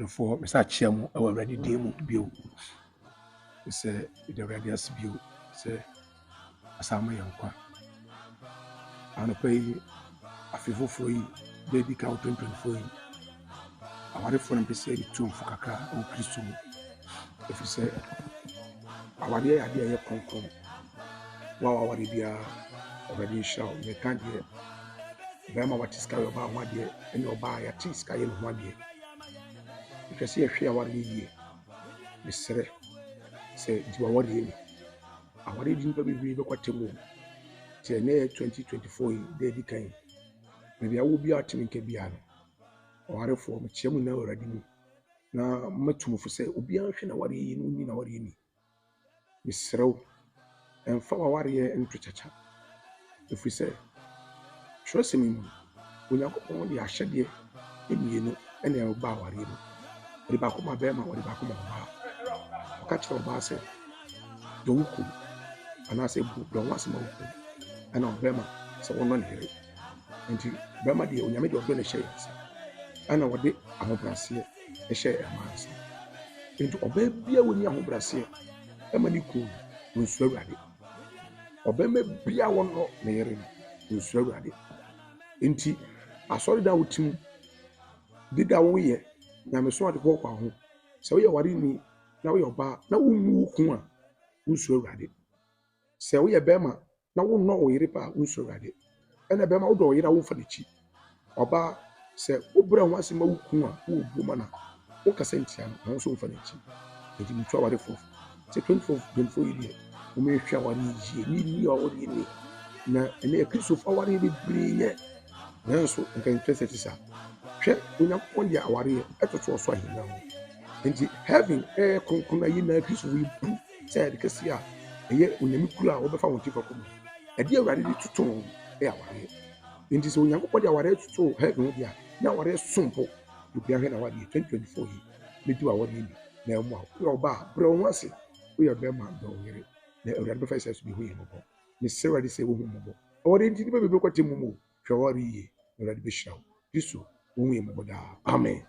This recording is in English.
2024 Mr. Acheampong already demo bio. We say the radius bio say asama yankwa. And pay a favor for you, baby cow 2024. I want to phone and say the tomb for Kaka or Christum. If you say, I want the idea of Concom. Wow, I want to be already shout. You can't hear. Bema what is carried about 1 year and your buy a tea sky in 1 year. You can see a share 1 year. Mr. Say, do you want to I want to be what to move. Till near 2024, they became. Maybe I will be out in Kebiano. Or for me, Chairman already. Now, much more for say, Ubian, what you know what you need. Miss Row and for warrior and Trichacha. If we say, trust me, when you go on the Ashadi, you know, and they'll bow at him. The back of my bema or the back of my bar. Catch your bar say, don't cool. And I say, don't want some and on Bema, so one here. And Bema, the only made of shares. And our day, I hope I see a share a mass. Into obey beer when you have Brasil, Emily cool, will swear at it. Obey me beer one not nearing, will swear at it. Inti, I saw that with him. Did that way, now I saw the walk home. So you're worrying me, now you're bar, now who swear at it. Say we a Bema. Na wo no oyire pa unso rade ena be ma wo do oyira wo fa nechi oba se obura ho ase ma wuku a wo bu na wo kasa ntia no so wo fa nechi enti mutu aware fo se 24 year wo me hwa aware yie ni aware ni na ene e kristo fa aware bi briye na so nka interest sa hwe onya konde aware etoto so ahina ho enti heaven konkona yi na kristo wi bu se de kasia eye onyami kura wo be fa wonti fa ko edi aware di tutu aware enti so onyankopɔ de aware tutu heaven dia na aware sompo obi ahwe na aware 2024 yi medu aware ni na emu a wo ba bro ho ase wo ye be ma do yire na aware be fa ise so bi hu yi mo ni sera di se wo hu mo aware enti be be ko temu mo hwe aware yi aware be shaw Yesu wo hu yi mo da amen.